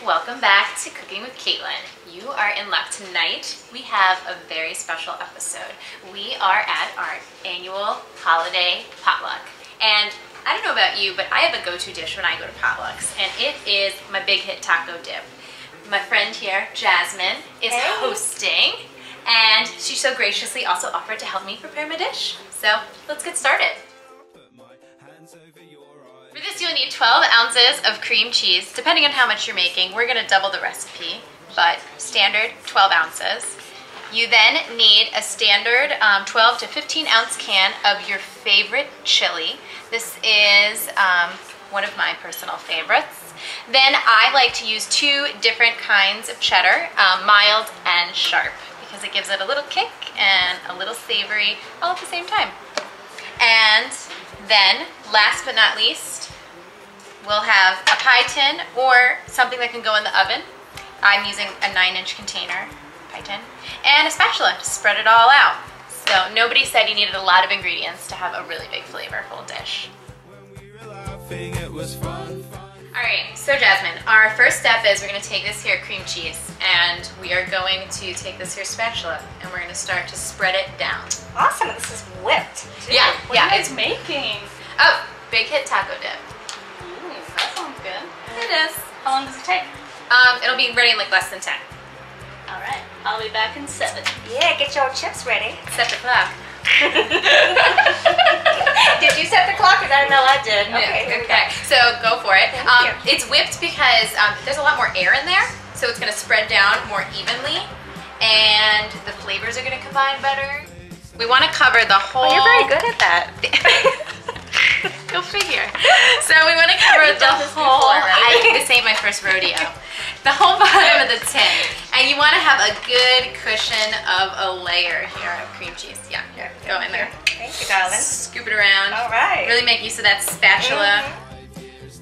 welcome back to Cooking with Caitlin. You are in luck tonight. We have a very special episode. We are at our annual holiday potluck. And I don't know about you, but I have a go-to dish when I go to potlucks, and it is my big hit taco dip. My friend here, Jasmine, is hosting, and she so graciously also offered to help me prepare my dish. So let's get started. For this, you'll need 12 ounces of cream cheese. Depending on how much you're making, we're gonna double the recipe, but standard 12 ounces. You then need a standard 12 to 15 ounce can of your favorite chili. This is one of my personal favorites. Then I like to use two different kinds of cheddar, mild and sharp, because it gives it a little kick and a little savory all at the same time. And then, last but not least, we'll have a pie tin or something that can go in the oven. I'm using a 9-inch container, pie tin, and a spatula to spread it all out. So nobody said you needed a lot of ingredients to have a really big flavorful dish. Alright, so Jasmine, our first step is we're going to take this here cream cheese and we are going to take this here spatula and we're going to start to spread it down. Awesome, this is whipped too. Yeah, what are you guys making? Oh, big hit taco dip. Ooh, that sounds good. It is. How long does it take? It'll be ready in like less than 10. Alright, I'll be back in 7. Yeah, get your chips ready. Set the clock. Did you set the clock? Because I know I did. Okay. So go for it. It's whipped because there's a lot more air in there, so it's going to spread down more evenly, and the flavors are going to combine better. We want to cover the whole... Oh, you're very good at that. Go figure. So we want to cover the whole... This ain't my first rodeo. The whole bottom of the tin, and you want to have a good cushion of a layer here of cream cheese. Yeah, here, go in there. Thank you, darling. Scoop it around. All right. Really make use of that spatula.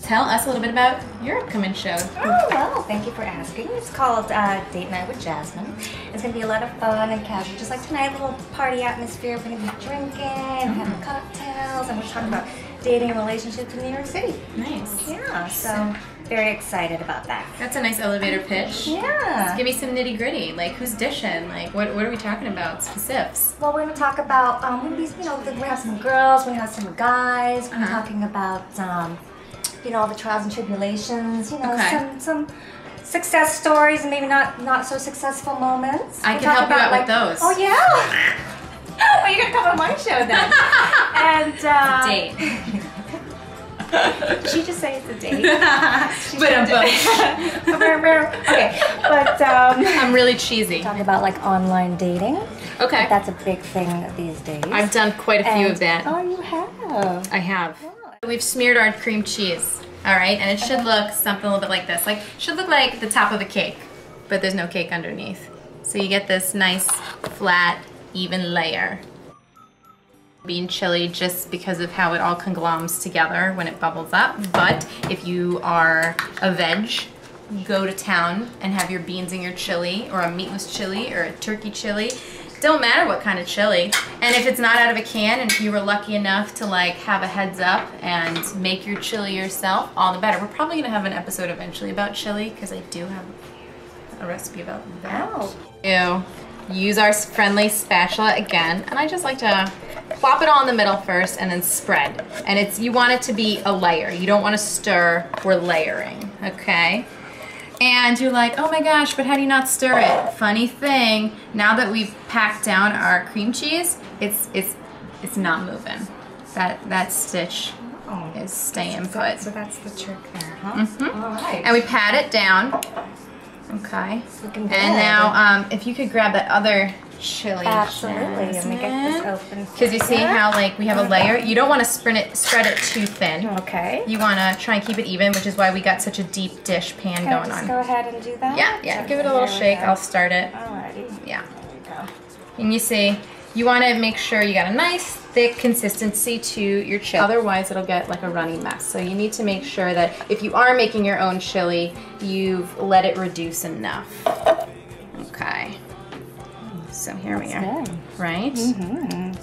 Tell us a little bit about your upcoming show. Oh, well, thank you for asking. It's called Date Night with Jasmine. It's going to be a lot of fun and casual, just like tonight, a little party atmosphere. We're going to be drinking, having cocktails, and we're talking about dating and relationships in New York City. Nice. Yeah, so very excited about that. That's a nice elevator pitch. Yeah. Give me some nitty gritty. Like, who's dishing? Like, what are we talking about? Specifics. Well, we're going to talk about, we're going to have some girls, we're going to have some guys, we're talking about, all the trials and tribulations, some success stories and maybe not so successful moments. I can help you out with those. Oh, yeah? Well, you're going to come on my show then. And, Date. Did she just say it's a date? Okay, but I'm really cheesy. Talk about like online dating. Okay. That's a big thing these days. I've done quite a few of that. Oh, you have? I have. We've smeared our cream cheese, all right? And it should look something a little bit like this. Like, should look like the top of a cake, but there's no cake underneath. So you get this nice, flat, even layer. Bean chili just because of how it all conglomerates together when it bubbles up. But if you are a veg, go to town and have your beans in your chili, or a meatless chili, or a turkey chili. Don't matter what kind of chili. And if it's not out of a can, and if you were lucky enough to like have a heads up and make your chili yourself, all the better. We're probably gonna have an episode eventually about chili because I do have a recipe about that. Oh. Use our friendly spatula again, and I just like to plop it all in the middle first and then spread. And you want it to be a layer. You don't want to stir. We're layering, okay? And you're like, oh my gosh, but how do you not stir it? Funny thing, now that we've packed down our cream cheese, it's not moving. That stitch is staying put. So that's the trick there, huh? All right. And we pat it down. Okay. And now, if you could grab that other chili. Absolutely. Let me get this open. Because you see how like we have a layer. You don't want to spread it too thin. Okay. You want to try and keep it even, which is why we got such a deep dish pan going on. Go ahead and do that. Yeah. Give it a little shake. I'll start it. Alrighty. Yeah. There you go. And you see, you want to make sure you got a nice thick consistency to your chili. Otherwise, it'll get like a runny mess. So you need to make sure that if you are making your own chili, you've let it reduce enough. Okay. So here we are. Good. Right?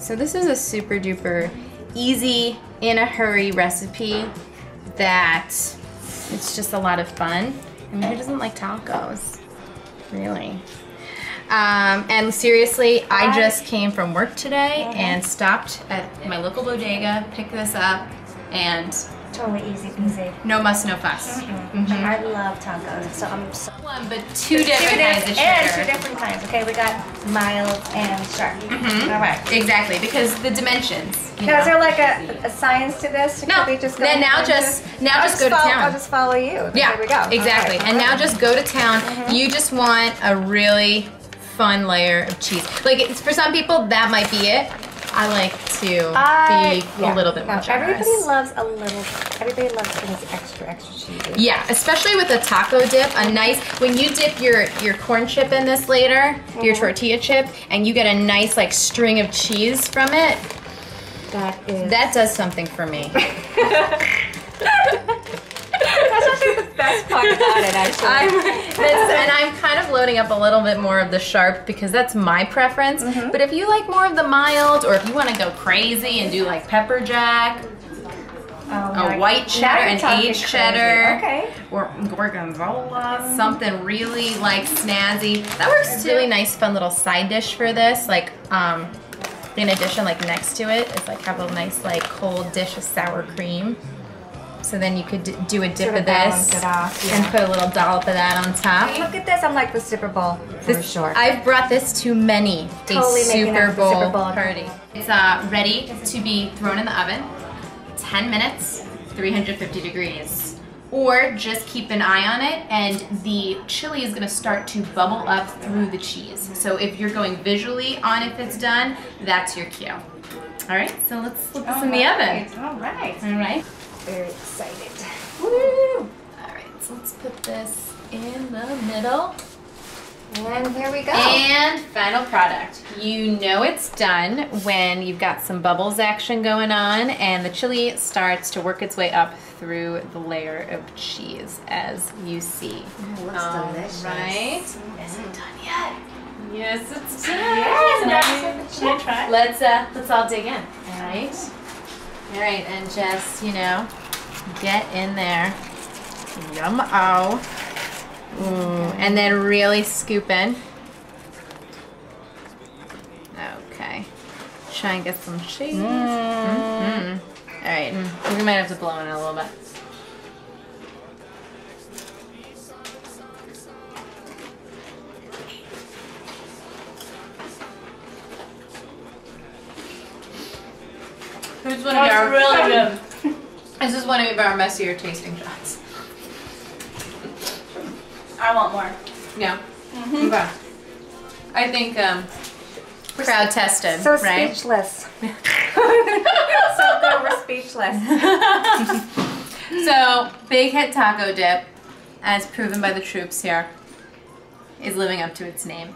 So this is a super duper easy, in a hurry recipe that it's just a lot of fun. I mean, who doesn't like tacos? Really? And seriously, I just came from work today and stopped at my local bodega, picked this up, and Totally easy peasy. no muss, no fuss. I love tacos, so I'm so. One, but two different kinds of And sugar. 2 different kinds. Okay, we got mild and sharp. All right. Exactly, because the dimensions. You Now, is know. there like a science to this? Or No. could we just go Then now into- just go to I'll town. just follow you. Yeah, There we go. exactly. All right. And now just go to town. You just want a really fun layer of cheese. Like for some people, that might be it. I like to be a little bit more generous. Everybody loves a little. Everybody loves things extra cheesy. Yeah, especially with a taco dip. A nice when you dip your corn chip in this later, your tortilla chip, and you get a nice like string of cheese from it. That does something for me. That's actually the best part about it, actually. And I'm kind of loading up a little bit more of the sharp because that's my preference. But if you like more of the mild, or if you want to go crazy and do like pepper jack, a white cheddar, an aged cheddar, or gorgonzola, something really like snazzy. That works too. Really nice, fun little side dish for this. Like, in addition, like next to it, it's like have a nice like cold dish of sour cream. So then you could do a dip of this and put a little dollop of that on top. Look at this. I'm like the Super Bowl for sure. I've brought this to many Totally a making Super up the Super Bowl Bowl party. It's ready to be thrown in the oven. 10 minutes, 350 degrees. Or just keep an eye on it, and the chili is going to start to bubble up through the cheese. So if you're going visually on if it's done, that's your cue. All right, so let's flip this in the oven. All right. All right. Very excited. Woo! All right, so let's put this in the middle. And here we go. And final product. You know it's done when you've got some bubbles action going on and the chili starts to work its way up through the layer of cheese, as you see. It looks delicious. Right? Is it done yet? Yes, it's done. Yes, should I try? Let's all dig in. All right. All right, and just get in there. Yum-o. Ooh, and then really scoop in. Okay. Try and get some cheese. All right, we might have to blow in it a little bit. Here's one of our really good. This is one of our messier tasting shots. I want more. Yeah. Okay. I think crowd tested, So right? speechless. So good, we're speechless. So, Big Hit Taco Dip, as proven by the troops here, is living up to its name.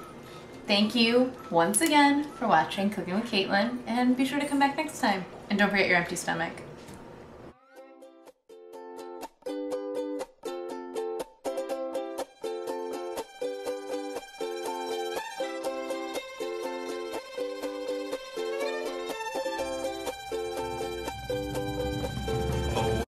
Thank you once again for watching Cooking with Caitlin, and be sure to come back next time. And don't forget your empty stomach.